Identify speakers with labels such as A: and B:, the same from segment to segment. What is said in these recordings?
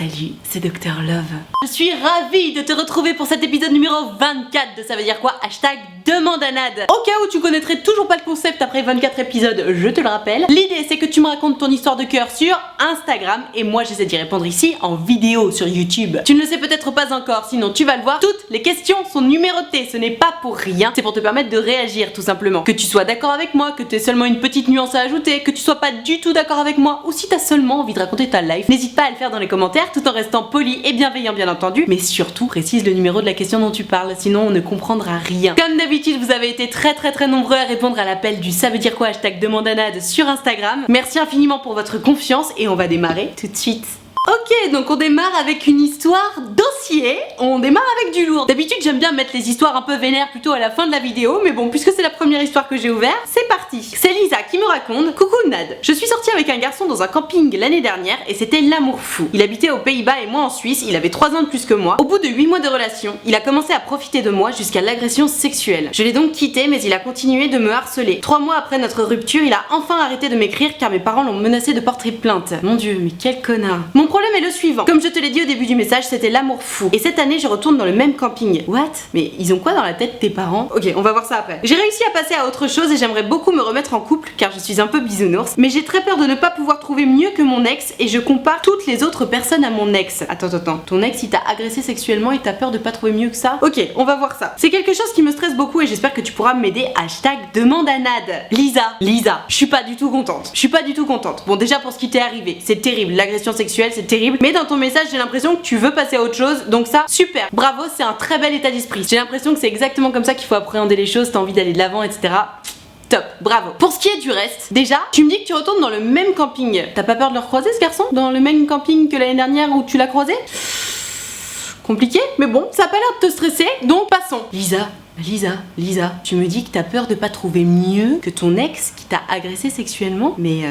A: Salut, c'est Dr Love. Je suis ravie de te retrouver pour cet épisode numéro 24 de Ça veut dire quoi Hashtag demande à Nad. Au cas où tu connaîtrais toujours pas le concept après 24 épisodes, je te le rappelle. L'idée c'est que tu me racontes ton histoire de cœur sur Instagram et moi j'essaie d'y répondre ici en vidéo sur YouTube. Tu ne le sais peut-être pas encore, sinon tu vas le voir. Toutes les questions sont numérotées, ce n'est pas pour rien, c'est pour te permettre de réagir tout simplement. Que tu sois d'accord avec moi, que tu aies seulement une petite nuance à ajouter, que tu sois pas du tout d'accord avec moi ou si tu as seulement envie de raconter ta life, n'hésite pas à le faire dans les commentaires tout en restant poli et bienveillant bien entendu, mais surtout précise le numéro de la question dont tu parles, sinon on ne comprendra rien. Comme d'habitude, vous avez été très nombreux à répondre à l'appel du Ça veut dire quoi Hashtag demande à Nad sur Instagram. Merci infiniment pour votre confiance et on va démarrer tout de suite. Ok, donc on démarre avec une histoire dossier, on démarre avec du lourd. D'habitude j'aime bien mettre les histoires un peu vénères plutôt à la fin de la vidéo, mais bon, puisque c'est la première histoire que j'ai ouverte, c'est parti. C'est Lisa qui me raconte: coucou Nad, je suis sortie avec un garçon dans un camping l'année dernière et c'était l'amour fou. Il habitait aux Pays-Bas et moi en Suisse, il avait 3 ans de plus que moi. Au bout de 8 mois de relation, il a commencé à profiter de moi jusqu'à l'agression sexuelle. Je l'ai donc quitté mais il a continué de me harceler. 3 mois après notre rupture, il a enfin arrêté de m'écrire car mes parents l'ont menacé de porter plainte. Mon dieu, mais quel connard. Mon problème est le suivant. Comme je te l'ai dit au début du message, c'était l'amour fou. Et cette année, je retourne dans le même camping. What? Mais ils ont quoi dans la tête tes parents? Ok, on va voir ça après. J'ai réussi à passer à autre chose et j'aimerais beaucoup me remettre en couple car je suis un peu bisounours. Mais j'ai très peur de ne pas pouvoir trouver mieux que mon ex et je compare toutes les autres personnes à mon ex. Attends. Ton ex, il t'a agressé sexuellement et t'as peur de pas trouver mieux que ça? Ok, on va voir ça. C'est quelque chose qui me stresse beaucoup et j'espère que tu pourras m'aider. Hashtag demande à Nad. Lisa, je suis pas du tout contente. Bon, déjà pour ce qui t'est arrivé, c'est terrible. L'agression sexuelle, c'est terrible. Mais dans ton message, j'ai l'impression que tu veux passer à autre chose, donc ça, super. Bravo, c'est un très bel état d'esprit. J'ai l'impression que c'est exactement comme ça qu'il faut appréhender les choses, t'as envie d'aller de l'avant, etc. Top, bravo. Pour ce qui est du reste, déjà, tu me dis que tu retournes dans le même camping. T'as pas peur de le recroiser ce garçon? Dans le même camping que l'année dernière où tu l'as croisé? Compliqué, mais bon, ça a pas l'air de te stresser, donc passons. Lisa, tu me dis que t'as peur de pas trouver mieux que ton ex qui t'a agressé sexuellement, mais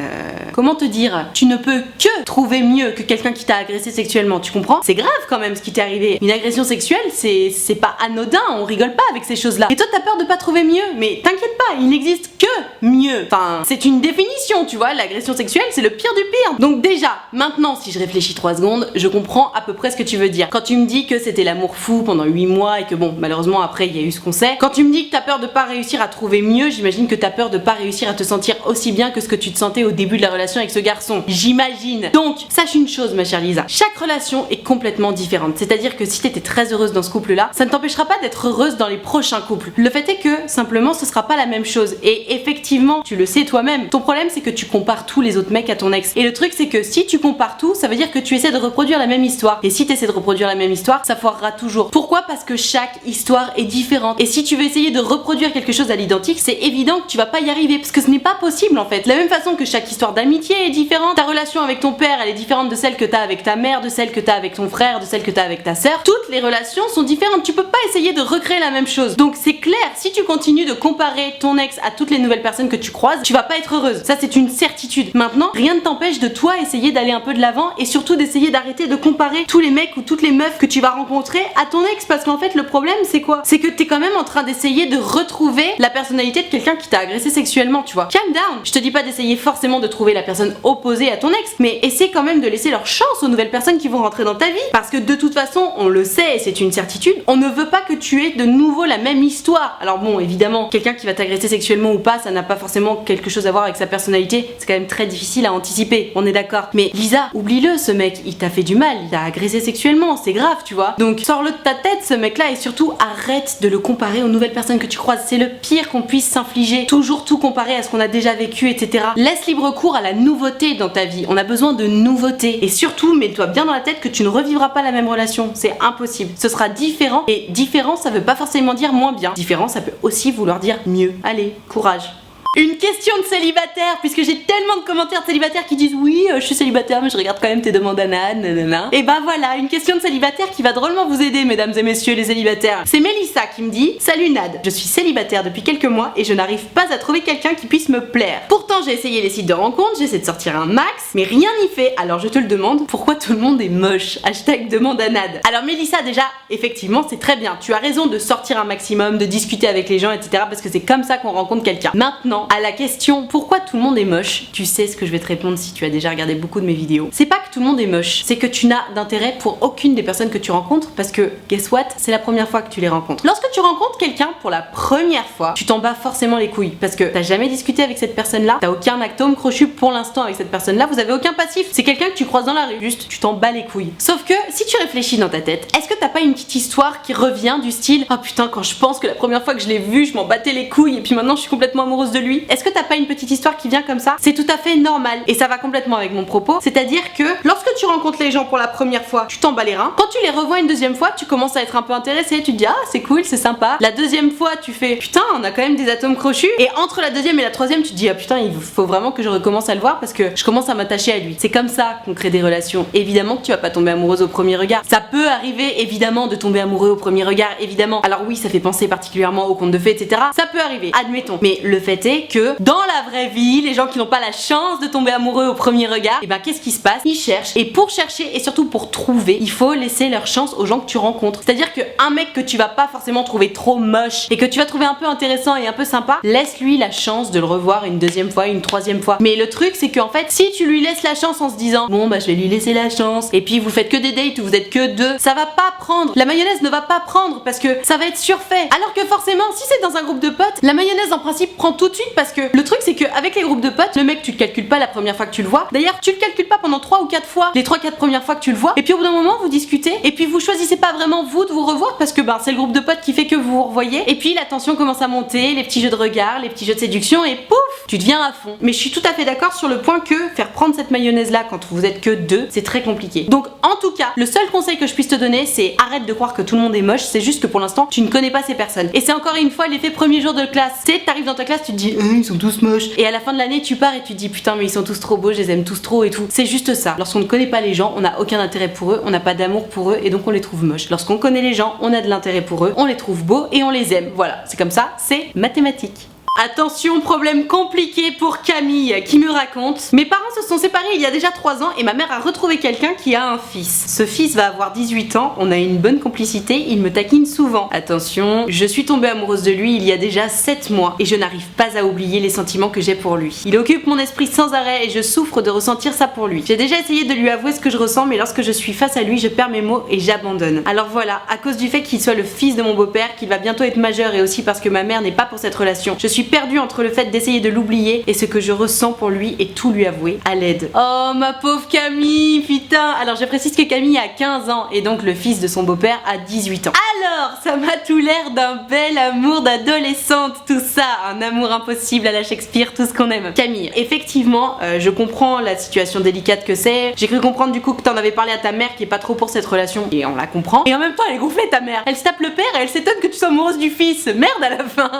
A: comment te dire? Tu ne peux que trouver mieux que quelqu'un qui t'a agressé sexuellement, tu comprends? C'est grave quand même ce qui t'est arrivé. Une agression sexuelle, c'est pas anodin, on rigole pas avec ces choses-là. Et toi t'as peur de pas trouver mieux, mais t'inquiète pas, il n'existe que mieux. Enfin, c'est une définition, tu vois, l'agression sexuelle c'est le pire du pire. Donc déjà, maintenant si je réfléchis 3 secondes, je comprends à peu près ce que tu veux dire. Quand tu me dis que c'était l'amour fou pendant 8 mois et que bon, malheureusement après il y a eu ce qu'on sait. Quand tu me dis que t'as peur de pas réussir à trouver mieux, j'imagine que t'as peur de pas réussir à te sentir aussi bien que ce que tu te sentais au début de la relation avec ce garçon. J'imagine. Donc, sache une chose ma chère Lisa, chaque relation est complètement différente. C'est-à-dire que si t'étais très heureuse dans ce couple-là, ça ne t'empêchera pas d'être heureuse dans les prochains couples. Le fait est que, simplement, ce sera pas la même chose. Et effectivement, tu le sais toi-même, ton problème c'est que tu compares tous les autres mecs à ton ex. Et le truc c'est que si tu compares tout, ça veut dire que tu essaies de reproduire la même histoire. Et si tu essaies de reproduire la même histoire, ça foirera toujours. Pourquoi? Parce que chaque histoire est différente. Et si tu veux essayer de reproduire quelque chose à l'identique, c'est évident que tu vas pas y arriver parce que ce n'est pas possible en fait. De la même façon que chaque histoire d'amitié est différente, ta relation avec ton père elle est différente de celle que t'as avec ta mère, de celle que t'as avec ton frère, de celle que t'as avec ta sœur. Toutes les relations sont différentes, tu peux pas essayer de recréer la même chose. Donc c'est clair, si tu continues de comparer ton ex à toutes les nouvelles personnes que tu croises, tu vas pas être heureuse. Ça c'est une certitude. Maintenant, rien ne t'empêche de toi essayer d'aller un peu de l'avant et surtout d'essayer d'arrêter de comparer tous les mecs ou toutes les meufs que tu vas rencontrer à ton ex parce qu'en fait le problème c'est quoi? C'est que t'es quand même en train d'essayer de retrouver la personnalité de quelqu'un qui t'a agressé sexuellement, tu vois. Calm down. Je te dis pas d'essayer forcément de trouver la personne opposée à ton ex, mais essaie quand même de laisser leur chance aux nouvelles personnes qui vont rentrer dans ta vie. Parce que de toute façon, on le sait et c'est une certitude, on ne veut pas que tu aies de nouveau la même histoire. Alors bon, évidemment, quelqu'un qui va t'agresser sexuellement ou pas, ça n'a pas forcément quelque chose à voir avec sa personnalité. C'est quand même très difficile à anticiper, on est d'accord. Mais Lisa, oublie-le, ce mec, il t'a fait du mal, il t'a agressé sexuellement, c'est grave, tu vois. Donc sors-le de ta tête, ce mec-là, et surtout arrête de le comparer aux nouvelles personnes que tu croises. C'est le pire qu'on puisse s'infliger. Toujours tout comparer à ce qu'on a déjà vécu, etc. Laisse libre cours à la nouveauté dans ta vie. On a besoin de nouveautés. Et surtout, mets-toi bien dans la tête que tu ne revivras pas la même relation. C'est impossible. Ce sera différent. Et différent, ça veut pas forcément dire moins bien. Différent, ça peut aussi vouloir dire mieux. Allez, courage. Une question de célibataire, puisque j'ai tellement de commentaires de célibataires qui disent oui, je suis célibataire mais je regarde quand même tes demandes à Nad, nanana. Et bah voilà, une question de célibataire qui va drôlement vous aider, mesdames et messieurs les célibataires. C'est Mélissa qui me dit: salut Nad, je suis célibataire depuis quelques mois et je n'arrive pas à trouver quelqu'un qui puisse me plaire. Pourtant j'ai essayé les sites de rencontres, j'essaie de sortir un max, mais rien n'y fait. Alors je te le demande, pourquoi tout le monde est moche? Hashtag demande à Nad. Alors Mélissa, déjà, effectivement c'est très bien, tu as raison de sortir un maximum, de discuter avec les gens, etc. parce que c'est comme ça qu'on rencontre quelqu'un. Maintenant, maintenant à la question pourquoi tout le monde est moche, tu sais ce que je vais te répondre si tu as déjà regardé beaucoup de mes vidéos. C'est pas que tout le monde est moche, c'est que tu n'as d'intérêt pour aucune des personnes que tu rencontres parce que, guess what, c'est la première fois que tu les rencontres. Lorsque tu rencontres quelqu'un pour la première fois, tu t'en bats forcément les couilles parce que t'as jamais discuté avec cette personne-là, t'as aucun atome crochu pour l'instant avec cette personne-là, vous avez aucun passif. C'est quelqu'un que tu croises dans la rue, juste tu t'en bats les couilles. Sauf que si tu réfléchis dans ta tête, est-ce que t'as pas une petite histoire qui revient du style oh putain, quand je pense que la première fois que je l'ai vu, je m'en battais les couilles et puis maintenant je suis complètement amoureuse de lui. Est-ce que t'as pas une petite histoire qui vient comme ça? C'est tout à fait normal et ça va complètement avec mon propos, c'est-à-dire que lorsque tu rencontres les gens pour la première fois, tu t'en bats les reins. Quand tu les revois une deuxième fois, tu commences à être un peu intéressé, tu te dis ah c'est cool, c'est sympa. La deuxième fois, tu fais putain, on a quand même des atomes crochus. Et entre la deuxième et la troisième, tu te dis ah putain, il faut vraiment que je recommence à le voir parce que je commence à m'attacher à lui. C'est comme ça qu'on crée des relations. Évidemment que tu vas pas tomber amoureuse au premier regard. Ça peut arriver évidemment de tomber amoureux au premier regard, évidemment. Alors oui, ça fait penser particulièrement aux contes de fées, etc. Ça peut arriver, admettons. Mais le fait est que dans la vraie vie, les gens qui n'ont pas la chance de tomber amoureux au premier regard, et ben qu'est-ce qui se passe? Ils cherchent. Et pour chercher et surtout pour trouver, il faut laisser leur chance aux gens que tu rencontres. C'est-à-dire qu'un mec que tu vas pas forcément trouver trop moche et que tu vas trouver un peu intéressant et un peu sympa, laisse-lui la chance de le revoir une deuxième fois, une troisième fois. Mais le truc c'est qu'en fait, si tu lui laisses la chance en se disant bon bah je vais lui laisser la chance et puis vous faites que des dates où vous êtes que deux, ça va pas prendre. La mayonnaise ne va pas prendre parce que ça va être surfait. Alors que forcément, si c'est dans un groupe de potes, la mayonnaise en principe prend tout de suite parce que le truc c'est qu'avec les groupes de potes, le mec tu le calcules pas la première fois que tu le vois. D'ailleurs, tu le calcules pas pendant 3 ou 4 fois, les 3-4 premières fois que tu le vois. Et puis au bout d'un moment, vous discutez et puis vous choisissez pas vraiment vous de vous revoir parce que c'est le groupe de potes qui fait que vous vous revoyez. Et puis la tension commence à monter, les petits jeux de regard, les petits jeux de séduction et pouf, tu deviens à fond. Mais je suis tout à fait d'accord sur le point que faire prendre cette mayonnaise là quand vous êtes que deux, c'est très compliqué. Donc en tout cas, le seul conseil que je puisse te donner, c'est arrête de croire que tout le monde est moche, c'est juste que pour l'instant, tu ne connais pas ces personnes. Et c'est encore une fois l'effet premier jour de classe. Tu sais, t'arrives dans ta classe, tu te dis ils sont tous moches. Et à la fin de l'année, tu pars et tu te dis putain mais ils sont tous trop beaux, je les aime tous trop et tout. C'est juste ça. Lorsqu'on ne connaît pas les gens, on n'a aucun intérêt pour eux, on n'a pas d'amour pour eux et donc on les trouve moches. Lorsqu'on connaît les gens, on a de l'intérêt pour eux, on les trouve beaux et on les aime. Voilà, c'est comme ça, c'est mathématique. Attention, problème compliqué pour Camille qui me raconte: mes parents se sont séparés il y a déjà 3 ans et ma mère a retrouvé quelqu'un qui a un fils. Ce fils va avoir 18 ans, on a une bonne complicité, il me taquine souvent. Attention, je suis tombée amoureuse de lui il y a déjà 7 mois et je n'arrive pas à oublier les sentiments que j'ai pour lui. Il occupe mon esprit sans arrêt et je souffre de ressentir ça pour lui. J'ai déjà essayé de lui avouer ce que je ressens mais lorsque je suis face à lui, je perds mes mots et j'abandonne. Alors voilà, à cause du fait qu'il soit le fils de mon beau-père, qu'il va bientôt être majeur et aussi parce que ma mère n'est pas pour cette relation, je suis perdue entre le fait d'essayer de l'oublier et ce que je ressens pour lui et tout lui avouer. À l'aide. Oh ma pauvre Camille, putain. Alors je précise que Camille a 15 ans et donc le fils de son beau-père a 18 ans. Alors, ça m'a tout l'air d'un bel amour d'adolescente, tout ça, un amour impossible à la Shakespeare, tout ce qu'on aime. Camille, effectivement, je comprends la situation délicate que c'est. J'ai cru comprendre du coup que t'en avais parlé à ta mère qui est pas trop pour cette relation et on la comprend. Et en même temps, elle est gonflée ta mère. Elle se tape le père et elle s'étonne que tu sois amoureuse du fils. Merde à la fin.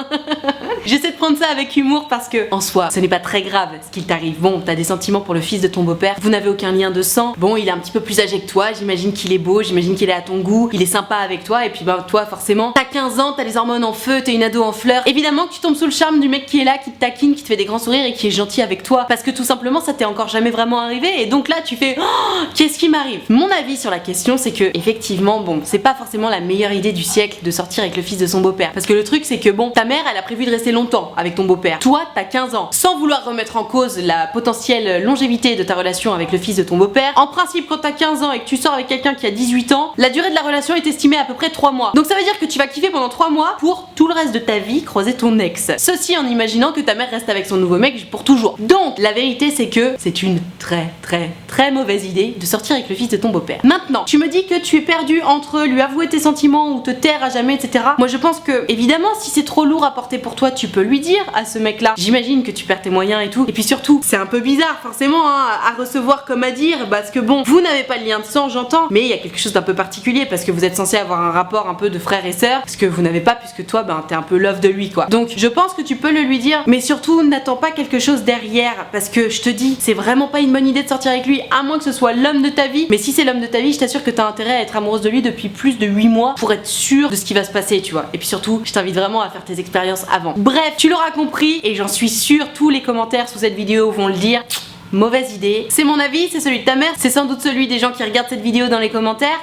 A: J'essaie de prendre ça avec humour parce que en soi, ce n'est pas très grave ce qu'il t'arrive. Bon, t'as des sentiments pour le fils de ton beau-père, vous n'avez aucun lien de sang. Bon, il est un petit peu plus âgé que toi, j'imagine qu'il est beau, j'imagine qu'il est à ton goût, il est sympa avec toi et puis toi forcément, t'as 15 ans, t'as les hormones en feu, t'es une ado en fleurs. Évidemment que tu tombes sous le charme du mec qui est là, qui te taquine, qui te fait des grands sourires et qui est gentil avec toi parce que tout simplement ça t'est encore jamais vraiment arrivé et donc là tu fais oh, qu'est-ce qui m'arrive? Mon avis sur la question c'est que effectivement bon, c'est pas forcément la meilleure idée du siècle de sortir avec le fils de son beau-père parce que le truc c'est que bon, ta mère elle a prévu de rester longtemps avec ton beau-père. Toi, t'as 15 ans. Sans vouloir remettre en cause la potentielle longévité de ta relation avec le fils de ton beau-père, en principe, quand t'as 15 ans et que tu sors avec quelqu'un qui a 18 ans, la durée de la relation est estimée à peu près 3 mois. Donc ça veut dire que tu vas kiffer pendant 3 mois pour tout le reste de ta vie croiser ton ex. Ceci en imaginant que ta mère reste avec son nouveau mec pour toujours. Donc, la vérité, c'est que c'est une très mauvaise idée de sortir avec le fils de ton beau-père. Maintenant, tu me dis que tu es perdu entre lui avouer tes sentiments ou te taire à jamais, etc. Moi, je pense que, évidemment, si c'est trop lourd à porter pour toi, tu peux lui dire à ce mec-là. J'imagine que tu perds tes moyens et tout. Et puis surtout, c'est un peu bizarre, forcément, hein, à recevoir comme à dire, parce que bon, vous n'avez pas de lien de sang, j'entends, mais il y a quelque chose d'un peu particulier parce que vous êtes censé avoir un rapport un peu de frère et sœur, parce que vous n'avez pas, puisque toi, t'es un peu love de lui, quoi. Donc, je pense que tu peux le lui dire, mais surtout, n'attends pas quelque chose derrière, parce que je te dis, c'est vraiment pas une bonne idée de sortir avec lui, à moins que ce soit l'homme de ta vie. Mais si c'est l'homme de ta vie, je t'assure que t'as intérêt à être amoureuse de lui depuis plus de 8 mois pour être sûre de ce qui va se passer, tu vois. Et puis surtout, je t'invite vraiment à faire tes expériences avant. Bref, tu l'auras compris, et j'en suis sûre, tous les commentaires sous cette vidéo vont le dire. Mauvaise idée. C'est mon avis, c'est celui de ta mère, c'est sans doute celui des gens qui regardent cette vidéo dans les commentaires.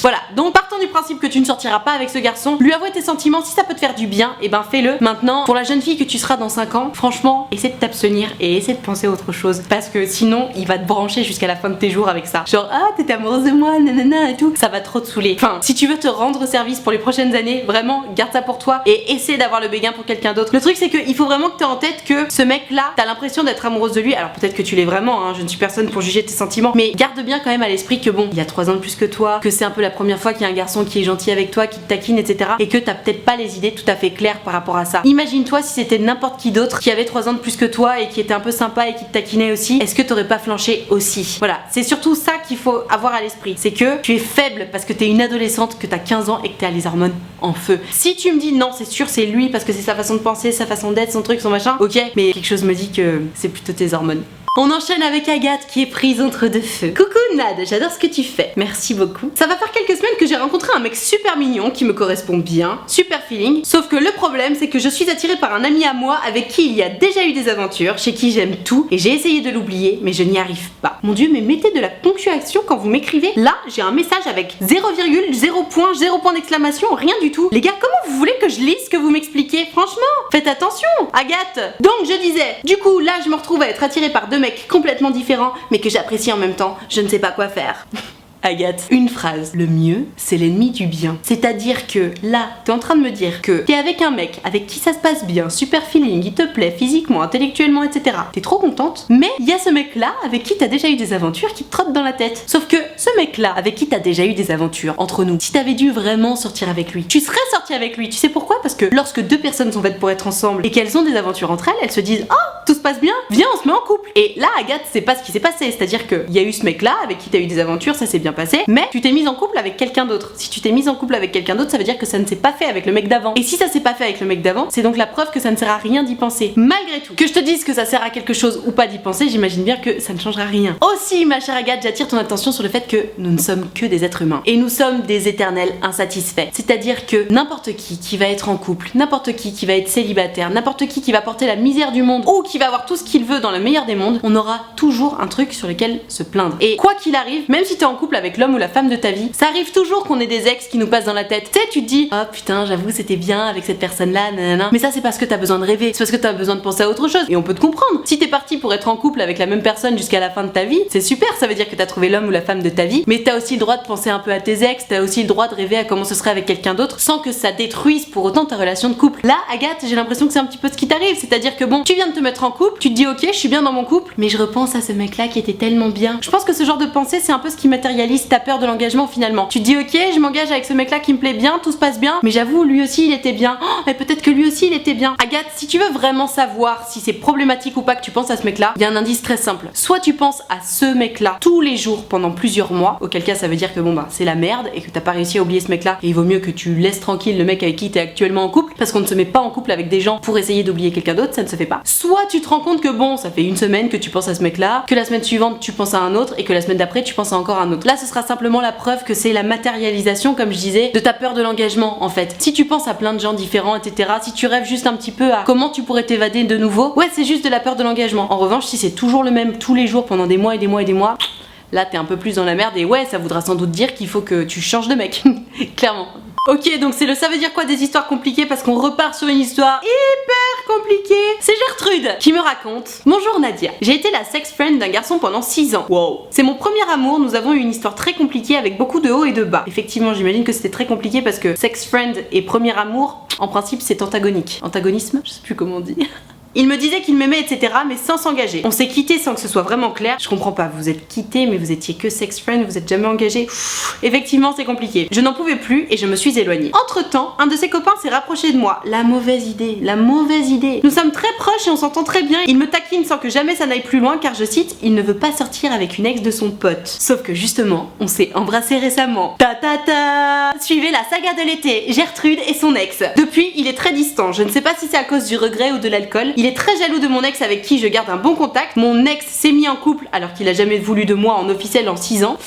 A: Voilà, donc partant du principe que tu ne sortiras pas avec ce garçon, lui avouer tes sentiments, si ça peut te faire du bien, et ben fais-le. Maintenant, pour la jeune fille que tu seras dans 5 ans, franchement, essaie de t'abstenir et essaie de penser à autre chose. Parce que sinon, il va te brancher jusqu'à la fin de tes jours avec ça. Genre, ah, t'étais amoureuse de moi, nanana et tout. Ça va trop te saouler. Enfin, si tu veux te rendre service pour les prochaines années, vraiment, garde ça pour toi et essaie d'avoir le béguin pour quelqu'un d'autre. Le truc, c'est qu'il faut vraiment que t'aies en tête que ce mec-là, t'as l'impression d'être amoureuse de lui. Alors peut-être que tu l'es vraiment, hein, je ne suis personne pour juger tes sentiments. Mais garde bien quand même à l'esprit que bon, il y a 3 ans de plus que toi, que c'est un peu la première fois qu'il y a un garçon qui est gentil avec toi, qui te taquine, etc. Et que t'as peut-être pas les idées tout à fait claires par rapport à ça. Imagine-toi si c'était n'importe qui d'autre qui avait 3 ans de plus que toi et qui était un peu sympa et qui te taquinait aussi. Est-ce que t'aurais pas flanché aussi? Voilà, c'est surtout ça qu'il faut avoir à l'esprit. C'est que tu es faible parce que t'es une adolescente, que t'as 15 ans et que t'as les hormones en feu. Si tu me dis non, c'est sûr, c'est lui parce que c'est sa façon de penser, sa façon d'être, son truc, son machin, ok, mais quelque chose me dit que c'est plutôt tes hormones. On enchaîne avec Agathe qui est prise entre deux feux. Coucou Nad, j'adore ce que tu fais. Merci beaucoup. Ça va faire quelques semaines que j'ai rencontré un mec super mignon qui me correspond bien, super feeling. Sauf que le problème c'est que je suis attirée par un ami à moi avec qui il y a déjà eu des aventures, chez qui j'aime tout et j'ai essayé de l'oublier mais je n'y arrive pas. Mon dieu, mais mettez de la ponctuation quand vous m'écrivez. Là, j'ai un message avec 0,0 point d'exclamation, rien du tout. Les gars, comment vous voulez que je lise ce que vous m'expliquez? Franchement, faites attention. Agathe. Donc je disais, du coup là je me retrouve à être attirée par deux mecs complètement différents mais que j'apprécie en même temps, je ne sais pas quoi faire. Agathe, une phrase. Le mieux, c'est l'ennemi du bien. C'est-à-dire que là, t'es en train de me dire que t'es avec un mec avec qui ça se passe bien, super feeling, il te plaît physiquement, intellectuellement, etc. T'es trop contente, mais il y a ce mec-là avec qui t'as déjà eu des aventures qui te trottent dans la tête. Sauf que ce mec-là avec qui t'as déjà eu des aventures, entre nous, si t'avais dû vraiment sortir avec lui, tu serais sorti avec lui. Tu sais pourquoi? Parce que lorsque deux personnes sont faites pour être ensemble et qu'elles ont des aventures entre elles, elles se disent oh, tout se passe bien, viens, on se met en couple. Et là, Agathe, c'est pas ce qui s'est passé. C'est-à-dire qu'il y a eu ce mec-là avec qui t'as eu des aventures, ça s'est bien passé, mais tu t'es mise en couple avec quelqu'un d'autre. Si tu t'es mise en couple avec quelqu'un d'autre, ça veut dire que ça ne s'est pas fait avec le mec d'avant. Et si ça s'est pas fait avec le mec d'avant, c'est donc la preuve que ça ne sert à rien d'y penser. Malgré tout, que je te dise que ça sert à quelque chose ou pas d'y penser, j'imagine bien que ça ne changera rien. Aussi, ma chère Agathe, j'attire ton attention sur le fait que nous ne sommes que des êtres humains. Et nous sommes des éternels insatisfaits. C'est-à-dire que n'importe qui va être en couple, n'importe qui va être célibataire, n'importe qui va porter la misère du monde ou qui va avoir tout ce qu'il veut dans le meilleur des mondes, on aura toujours un truc sur lequel se plaindre. Et quoi qu'il arrive, même si t'es en couple avec l'homme ou la femme de ta vie, ça arrive toujours qu'on ait des ex qui nous passent dans la tête. Tu sais, tu te dis oh putain, j'avoue c'était bien avec cette personne là, nanana. Mais ça c'est parce que t'as besoin de rêver, c'est parce que t'as besoin de penser à autre chose. Et on peut te comprendre. Si t'es parti pour être en couple avec la même personne jusqu'à la fin de ta vie, c'est super, ça veut dire que t'as trouvé l'homme ou la femme de ta vie. Mais t'as aussi le droit de penser un peu à tes ex, t'as aussi le droit de rêver à comment ce serait avec quelqu'un d'autre sans que ça détruise pour autant ta relation de couple. Là, Agathe, j'ai l'impression que c'est un petit peu ce qui t'arrive, c'est-à-dire que bon, tu viens de te mettre en couple, tu te dis ok, je suis bien dans mon couple, mais je repense à ce mec là qui était tellement bien. Je pense que ce genre de pensée, c'est un peu ce qui matérialise ta peur de l'engagement finalement. Tu te dis ok, je m'engage avec ce mec là qui me plaît bien, tout se passe bien, mais j'avoue lui aussi il était bien. Oh, mais peut-être que lui aussi il était bien. Agathe, si tu veux vraiment savoir si c'est problématique ou pas que tu penses à ce mec là, il y a un indice très simple. Soit tu penses à ce mec là tous les jours pendant plusieurs mois, auquel cas ça veut dire que bon bah c'est la merde et que t'as pas réussi à oublier ce mec là et il vaut mieux que tu laisses tranquille le mec avec qui t'es actuellement en couple parce qu'on ne se met pas en couple avec des gens pour essayer d'oublier quelqu'un d'autre, ça ne se fait pas. Soit tu te rends compte que bon, ça fait une semaine que tu penses à ce mec là, que la semaine suivante tu penses à un autre et que la semaine d'après tu penses à encore un autre. Là ce sera simplement la preuve que c'est la matérialisation, comme je disais, de ta peur de l'engagement en fait. Si tu penses à plein de gens différents, etc., si tu rêves juste un petit peu à comment tu pourrais t'évader de nouveau, ouais c'est juste de la peur de l'engagement. En revanche, si c'est toujours le même tous les jours pendant des mois et des mois et des mois, là t'es un peu plus dans la merde et ouais ça voudra sans doute dire qu'il faut que tu changes de mec. Clairement. Ok, donc c'est le ça veut dire quoi des histoires compliquées parce qu'on repart sur une histoire hyper compliquée. C'est Gertrude qui me raconte: bonjour Nadia, j'ai été la sex friend d'un garçon pendant 6 ans. Wow. C'est mon premier amour, nous avons eu une histoire très compliquée avec beaucoup de hauts et de bas. Effectivement, j'imagine que c'était très compliqué parce que sex friend et premier amour, en principe c'est antagonique. Antagonisme? Je sais plus comment on dit. Il me disait qu'il m'aimait, etc., mais sans s'engager. On s'est quitté sans que ce soit vraiment clair. Je comprends pas, vous êtes quittés, mais vous étiez que sex friend, vous êtes jamais engagés. Effectivement, c'est compliqué. Je n'en pouvais plus et je me suis éloignée. Entre temps, un de ses copains s'est rapproché de moi. La mauvaise idée, la mauvaise idée. Nous sommes très proches et on s'entend très bien. Il me taquine sans que jamais ça n'aille plus loin, car je cite, il ne veut pas sortir avec une ex de son pote. Sauf que justement, on s'est embrassé récemment. Ta ta ta. Suivez la saga de l'été, Gertrude et son ex. Depuis, il est très distant. Je ne sais pas si c'est à cause du regret ou de l'alcool. Il est très jaloux de mon ex avec qui je garde un bon contact. Mon ex s'est mis en couple alors qu'il a jamais voulu de moi en officiel en 6 ans.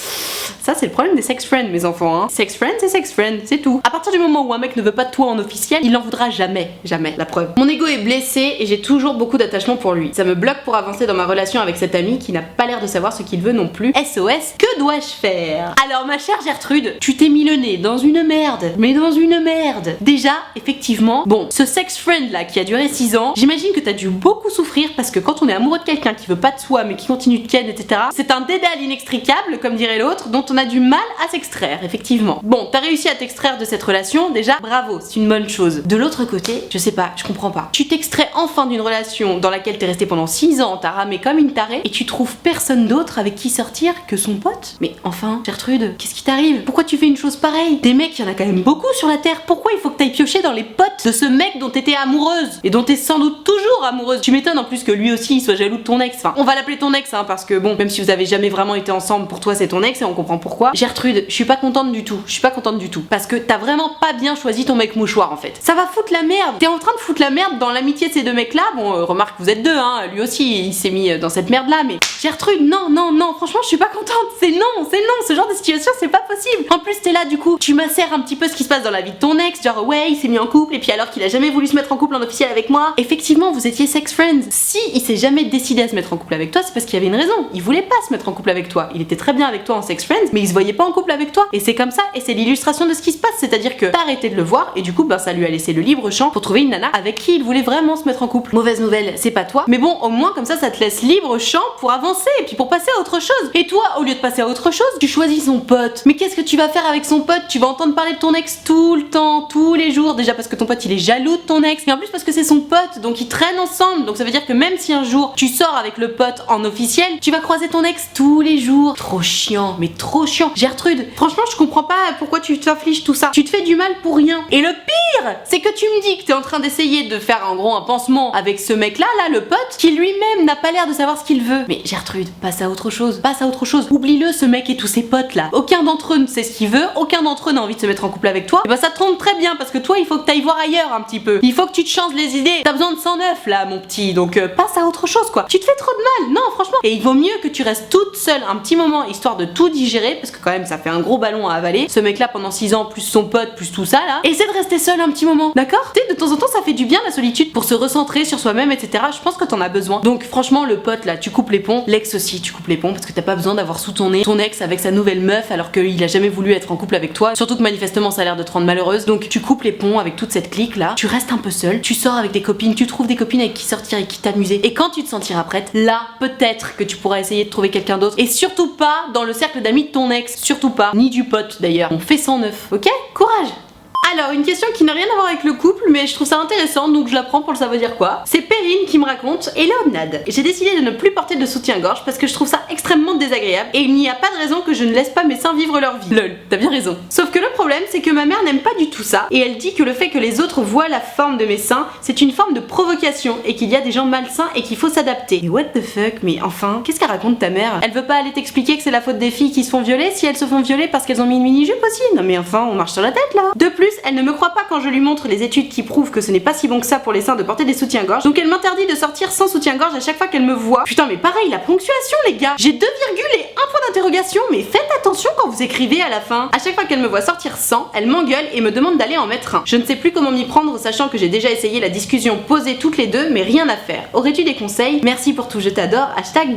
A: Ça c'est le problème des sex friends mes enfants hein. Sex friend c'est sex friend, c'est tout. À partir du moment où un mec ne veut pas de toi en officiel, il en voudra jamais, jamais, la preuve. Mon ego est blessé et j'ai toujours beaucoup d'attachement pour lui. Ça me bloque pour avancer dans ma relation avec cet ami qui n'a pas l'air de savoir ce qu'il veut non plus. SOS, que dois-je faire? Alors ma chère Gertrude, tu t'es mis le nez dans une merde, mais dans une merde. Déjà, effectivement, bon, ce sex friend là qui a duré 6 ans, j'imagine que t'as dû beaucoup souffrir parce que quand on est amoureux de quelqu'un qui veut pas de soi mais qui continue de ken, etc., c'est un dédale inextricable, comme dirait l'autre, dont on a du mal à s'extraire, effectivement. Bon, t'as réussi à t'extraire de cette relation, déjà, bravo, c'est une bonne chose. De l'autre côté, je sais pas, je comprends pas. Tu t'extrais enfin d'une relation dans laquelle t'es resté pendant 6 ans, t'as ramé comme une tarée, et tu trouves personne d'autre avec qui sortir que son pote? Mais enfin, Gertrude, qu'est-ce qui t'arrive? Pourquoi tu fais une chose pareille? Des mecs, il y en a quand même beaucoup sur la terre, pourquoi il faut que t'ailles piocher dans les potes de ce mec dont t'étais amoureuse? Et dont t'es sans doute toujours amoureuse. Tu m'étonnes en plus que lui aussi il soit jaloux de ton ex. Enfin, on va l'appeler ton ex, hein, parce que bon, même si vous avez jamais vraiment été ensemble, pour toi c'est ton ex et on comprend pourquoi. Gertrude, je suis pas contente du tout. Je suis pas contente du tout. Parce que t'as vraiment pas bien choisi ton mec mouchoir en fait. Ça va foutre la merde. T'es en train de foutre la merde dans l'amitié de ces deux mecs là. Bon, remarque, vous êtes deux, hein. Lui aussi il s'est mis dans cette merde là, mais Gertrude, non, non, non, franchement, je suis pas contente. C'est non, c'est non. Ce genre de situation, c'est pas possible. En plus, t'es là du coup, tu macères un petit peu ce qui se passe dans la vie de ton ex. Genre, ouais, il s'est mis en couple et puis alors qu'il a jamais voulu se mettre en couple en officiel avec moi. Effectivement, vous étiez sex friends. Si il s'est jamais décidé à se mettre en couple avec toi, c'est parce qu'il y avait une raison. Il voulait pas se mettre en couple avec toi. Il était très bien avec toi en sex friends, mais il se voyait pas en couple avec toi. Et c'est comme ça, et c'est l'illustration de ce qui se passe. C'est-à-dire que t'as arrêté de le voir, et du coup, bah ça lui a laissé le libre champ pour trouver une nana avec qui il voulait vraiment se mettre en couple. Mauvaise nouvelle, c'est pas toi. Mais bon, au moins comme ça te laisse libre champ pour avancer, et puis pour passer à autre chose. Et toi, au lieu de passer à autre chose, tu choisis son pote. Mais qu'est-ce que tu vas faire avec son pote? Tu vas entendre parler de ton ex tout le temps, tous les jours. Déjà parce que ton pote il est jaloux de ton ex, et en plus parce que c'est son pote, donc ils traînent ensemble. Donc ça veut dire que même si un jour tu sors avec le pote en officiel, tu vas croiser ton ex tous les jours. Trop chiant, mais trop chiant. Gertrude, franchement je comprends pas pourquoi tu t'infliges tout ça. Tu te fais du mal pour rien. Et le pire, c'est que tu me dis que t'es en train d'essayer de faire en gros un pansement avec ce mec là, le pote, qui lui-même n'a pas l'air de savoir ce qu'il veut. Mais Gertrude, passe à autre chose. Passe à autre chose. Oublie-le, ce mec et tous ses potes là. Aucun d'entre eux ne sait ce qu'il veut, aucun d'entre eux n'a envie de se mettre en couple avec toi. Et bah ça te trompe très bien parce que toi il faut que t'ailles voir ailleurs un petit peu. Il faut que tu te changes les idées. T'as besoin de 109 là mon petit. Donc passe à autre chose quoi. Tu te fais trop de mal. Non franchement. Et il vaut mieux que tu restes toute seule un petit moment histoire de tout digérer parce que quand même ça fait un gros ballon à avaler. Ce mec là pendant 6 ans plus son pote plus tout ça là. Essaie de rester seule un petit moment. D'accord? Tu sais de temps en temps ça fait du bien la solitude pour se recentrer sur soi-même etc. Je pense que t'en as besoin. Donc franchement le pote là tu coupes les ponts. L'ex aussi tu coupes les ponts parce que t'as pas besoin d'avoir sous ton nez ton ex avec sa nouvelle meuf alors qu'il a jamais voulu être en couple avec toi. Surtout que manifestement ça a l'air de te rendre malheureuse. Donc tu coupes les ponts avec toute cette clique là. Tu restes un peu seule. Tu sors avec des copines. Tu trouves des copines avec qui sortir et qui t'amuser. Et quand tu te sentiras prête, là peut-être que tu pourras essayer de trouver quelqu'un d'autre. Et surtout pas dans le cercle d'amis de ton ex. Surtout pas. Ni du pote d'ailleurs. On fait 109. Ok? Courage! Alors, une question qui n'a rien à voir avec le couple, mais je trouve ça intéressant, donc je la prends pour le savoir dire quoi. C'est Perrine qui me raconte: Hello Nad, j'ai décidé de ne plus porter de soutien-gorge parce que je trouve ça extrêmement désagréable et il n'y a pas de raison que je ne laisse pas mes seins vivre leur vie. Lol, t'as bien raison. Sauf que le problème, c'est que ma mère n'aime pas du tout ça et elle dit que le fait que les autres voient la forme de mes seins, c'est une forme de provocation et qu'il y a des gens malsains et qu'il faut s'adapter. Et what the fuck, mais enfin, qu'est-ce qu'elle raconte ta mère? Elle veut pas aller t'expliquer que c'est la faute des filles qui se font violer si elles se font violer parce qu'elles ont mis une mini-jupe aussi? Non mais enfin, on marche sur la tête là. De plus, elle ne me croit pas quand je lui montre les études qui prouvent que ce n'est pas si bon que ça pour les seins de porter des soutiens-gorge. Donc elle m'interdit de sortir sans soutien-gorge à chaque fois qu'elle me voit. Putain mais pareil, la ponctuation les gars. J'ai 2 virgules et 1 point d'interrogation, mais faites attention quand vous écrivez à la fin. À chaque fois qu'elle me voit sortir sans, elle m'engueule et me demande d'aller en mettre un. Je ne sais plus comment m'y prendre sachant que j'ai déjà essayé la discussion posée toutes les deux, mais rien à faire. Aurais-tu des conseils? Merci pour tout, je t'adore.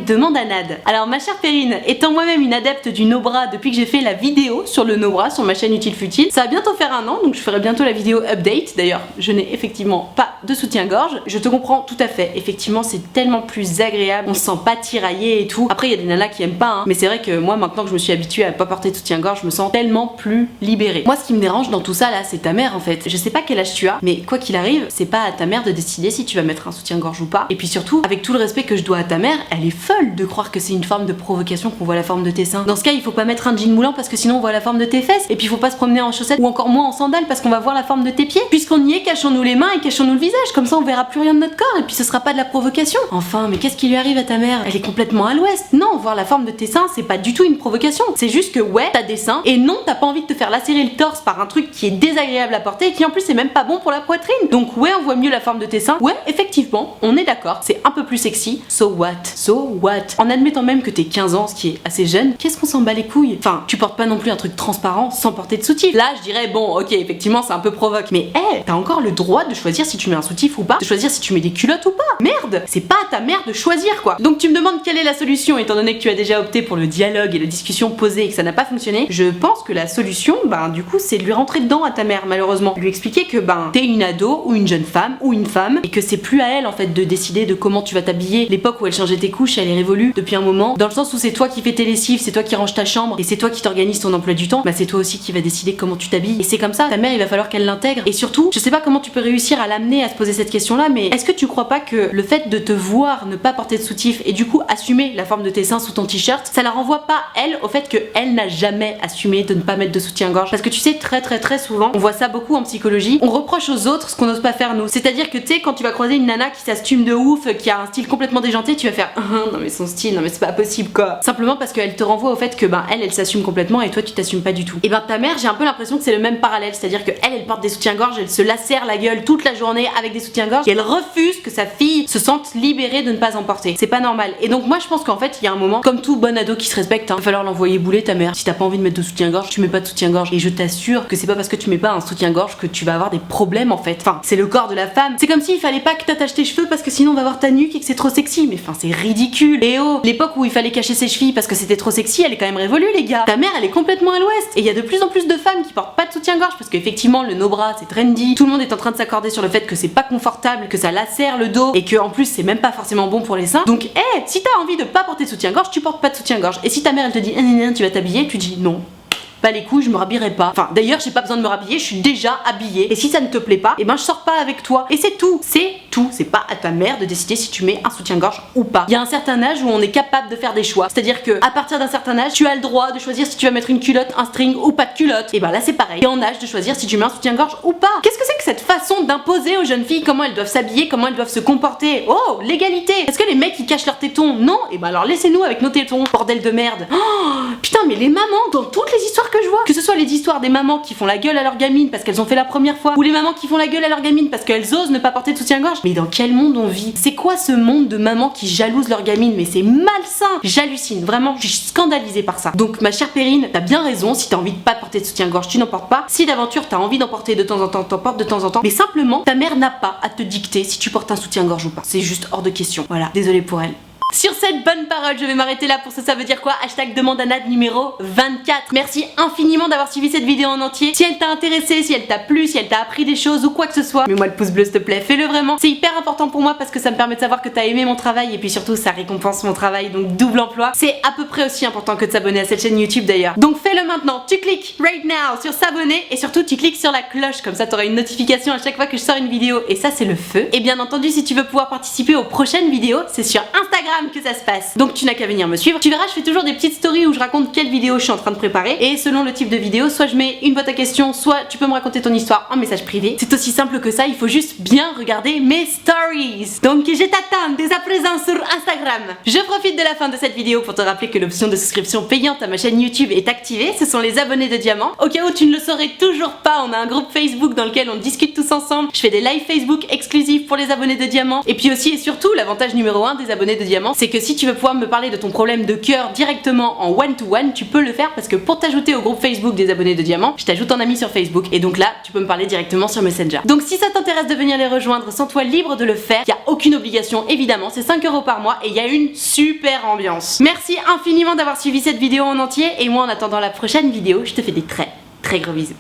A: Demande à Nad. Alors ma chère Perrine, étant moi-même une adepte du no-bra depuis que j'ai fait la vidéo sur le no-bra sur ma chaîne Utile Futile, ça va bientôt faire 1 an, donc je ferai bientôt la vidéo update. D'ailleurs, je n'ai effectivement pas de soutien-gorge. Je te comprends tout à fait. Effectivement, c'est tellement plus agréable. On se sent pas tiraillé et tout. Après, il y a des nanas qui aiment pas, hein. Mais c'est vrai que moi, maintenant que je me suis habituée à pas porter de soutien-gorge, je me sens tellement plus libérée. Moi, ce qui me dérange dans tout ça là, c'est ta mère en fait. Je sais pas quel âge tu as, mais quoi qu'il arrive, c'est pas à ta mère de décider si tu vas mettre un soutien-gorge ou pas. Et puis surtout, avec tout le respect que je dois à ta mère, elle est folle de croire que c'est une forme de provocation qu'on voit la forme de tes seins. Dans ce cas, il faut pas mettre un jean moulant parce que sinon on voit la forme de tes fesses. Et puis il faut pas se promener en chaussettes ou encore moins en sandales parce qu'on va voir la forme de tes pieds. Puisqu'on y est, cachons-nous les mains et cachons-nous le visage. Comme ça, on verra plus rien de notre corps et puis ce sera pas de la provocation. Enfin, mais qu'est-ce qui lui arrive à ta mère? Elle est complètement à l'ouest. Non, voir la forme de tes seins, c'est pas du tout une provocation. C'est juste que ouais, t'as des seins, et non, t'as pas envie de te faire lacérer le torse par un truc qui est désagréable à porter et qui en plus est même pas bon pour la poitrine. Donc ouais, on voit mieux la forme de tes seins. Ouais, effectivement, on est d'accord, c'est un peu plus sexy. So what? So what? En admettant même que t'es 15 ans, ce qui est assez jeune, qu'est-ce qu'on s'en bat les couilles? Enfin, tu portes pas non plus un truc transparent sans porter de soutif. Là, je dirais, bon, ok, effectivement, c'est un peu provoque, mais hey, t'as encore le droit de choisir si tu mets un soutif ou pas, de choisir si tu mets des culottes ou pas. Merde, c'est pas à ta mère de choisir, quoi. Donc tu me demandes quelle est la solution, étant donné que tu as déjà opté pour le dialogue et la discussion posée et que ça n'a pas fonctionné. Je pense que la solution, du coup, c'est de lui rentrer dedans à ta mère, malheureusement. Lui expliquer que, t'es une ado ou une jeune femme ou une femme et que c'est plus à elle, en fait, de décider de comment tu vas t'habiller. L'époque où elle changeait tes couches, elle est révolue depuis un moment, dans le sens où c'est toi qui fais tes lessives, c'est toi qui ranges ta chambre et c'est toi qui t'organises ton emploi du temps. C'est toi aussi qui va décider comment tu t'habilles. Et c'est comme ça, ta mère, il va falloir qu'elle l'intègre. Et surtout, je sais pas comment tu peux réussir à l'amener à se poser cette question-là, mais est-ce que tu crois pas que le fait de te voir ne pas porter de soutif et du coup assumer la forme de tes seins sous ton t-shirt, ça la renvoie pas, elle, au fait que elle n'a jamais assumé de ne pas mettre de soutien-gorge? Parce que tu sais, très souvent, on voit ça beaucoup en psychologie, on reproche aux autres ce qu'on n'ose pas faire nous. C'est-à-dire que tu sais, quand tu vas croiser une nana qui s'assume de ouf, qui a un style complètement déjanté, tu vas faire non mais son style, non mais c'est pas possible quoi. Simplement parce qu'elle te renvoie au fait que elle s'assume complètement et toi tu t'assumes pas du tout. Et ta mère, j'ai un peu l'impression que c'est le même parallèle, c'est-à-dire que elle porte des soutiens-gorge, elle se lacère la gueule toute la journée avec des soutiens-gorge et elle refuse que sa fille se sente libérée de ne pas en porter. C'est pas normal. Et donc moi je pense qu'en fait il y a un moment, comme tout bon ado qui se respecte, il va falloir l'envoyer bouler ta mère. Si t'as pas envie de mettre de soutien-gorge, tu mets pas de soutien-gorge. Et je t'assure que c'est pas parce que tu mets pas un soutien-gorge que tu vas avoir des problèmes en fait. Enfin, c'est le corps de la femme. C'est comme s'il fallait pas que t'attaches tes cheveux parce que sinon on va voir ta nuque et que c'est trop sexy. Mais enfin c'est ridicule. Et oh, l'époque où il fallait cacher ses chevilles parce que c'était trop sexy, elle est quand même révolue les gars. Ta mère elle est complètement à l'ouest. Et il y a de plus en plus de femmes qui portent pas de soutien-gorge parce qu'effectivement le no-bras c'est trendy. Tout le monde est en train de s'accorder sur le fait que c'est pas confortable, que ça lacère le dos et que en plus c'est même pas forcément bon pour les seins. Donc si t'as envie de pas porter de soutien-gorge, tu portes pas de soutien-gorge. Et si ta mère elle te dit tu vas t'habiller, tu dis non. Pas les couilles, je me rhabillerai pas. Enfin, d'ailleurs, j'ai pas besoin de me rhabiller, je suis déjà habillée. Et si ça ne te plaît pas, je sors pas avec toi. Et c'est tout. C'est tout. C'est pas à ta mère de décider si tu mets un soutien-gorge ou pas. Il y a un certain âge où on est capable de faire des choix. C'est-à-dire que à partir d'un certain âge, tu as le droit de choisir si tu vas mettre une culotte, un string ou pas de culotte. Et là, c'est pareil. T'es en âge de choisir si tu mets un soutien-gorge ou pas. Qu'est-ce que c'est que cette façon d'imposer aux jeunes filles comment elles doivent s'habiller, comment elles doivent se comporter? Oh, l'égalité. Est-ce que les mecs ils cachent leurs tétons? Non. Alors laissez-nous avec nos tétons. Bordel de merde. Oh, putain, mais les mamans dans toutes les histoires que je vois, que ce soit les histoires des mamans qui font la gueule à leur gamine parce qu'elles ont fait la première fois, ou les mamans qui font la gueule à leur gamine parce qu'elles osent ne pas porter de soutien-gorge. Mais dans quel monde on vit? C'est quoi ce monde de mamans qui jalousent leur gamine? Mais c'est malsain. J'hallucine, vraiment, je suis scandalisée par ça. Donc ma chère Perrine, t'as bien raison, si t'as envie de pas porter de soutien-gorge, tu n'en portes pas. Si d'aventure t'as envie d'en porter de temps en temps, t'en portes de temps en temps. Mais simplement, ta mère n'a pas à te dicter si tu portes un soutien-gorge ou pas. C'est juste hors de question. Voilà, désolée pour elle. Sur cette bonne parole, je vais m'arrêter là pour ça veut dire quoi hashtag demande à Nad numéro 24. Merci infiniment d'avoir suivi cette vidéo en entier. Si elle t'a intéressé, si elle t'a plu, si elle t'a appris des choses ou quoi que ce soit, mets-moi le pouce bleu s'il te plaît, fais-le vraiment. C'est hyper important pour moi parce que ça me permet de savoir que t'as aimé mon travail et puis surtout ça récompense mon travail, donc double emploi. C'est à peu près aussi important que de s'abonner à cette chaîne YouTube d'ailleurs. Donc fais-le maintenant, tu cliques right now sur s'abonner et surtout tu cliques sur la cloche, comme ça t'auras une notification à chaque fois que je sors une vidéo et ça c'est le feu. Et bien entendu si tu veux pouvoir participer aux prochaines vidéos, c'est sur Instagram que ça se passe. Donc tu n'as qu'à venir me suivre. Tu verras, je fais toujours des petites stories où je raconte quelle vidéo je suis en train de préparer. Et selon le type de vidéo, soit je mets une boîte à questions, soit tu peux me raconter ton histoire en message privé. C'est aussi simple que ça, il faut juste bien regarder mes stories. Donc je t'attends dès à présent sur Instagram. Je profite de la fin de cette vidéo pour te rappeler que l'option de souscription payante à ma chaîne YouTube est activée. Ce sont les abonnés de Diamant. Au cas où tu ne le saurais toujours pas, on a un groupe Facebook dans lequel on discute tous ensemble. Je fais des lives Facebook exclusifs pour les abonnés de Diamant. Et puis aussi et surtout, l'avantage numéro 1 des abonnés de Diamant, c'est que si tu veux pouvoir me parler de ton problème de cœur directement en one-to-one, tu peux le faire parce que pour t'ajouter au groupe Facebook des abonnés de Diamant, je t'ajoute en ami sur Facebook et donc là, tu peux me parler directement sur Messenger. Donc si ça t'intéresse de venir les rejoindre, sens-toi libre de le faire. Il n'y a aucune obligation évidemment, c'est 5 € par mois et il y a une super ambiance. Merci infiniment d'avoir suivi cette vidéo en entier et moi en attendant la prochaine vidéo, je te fais des très gros bisous.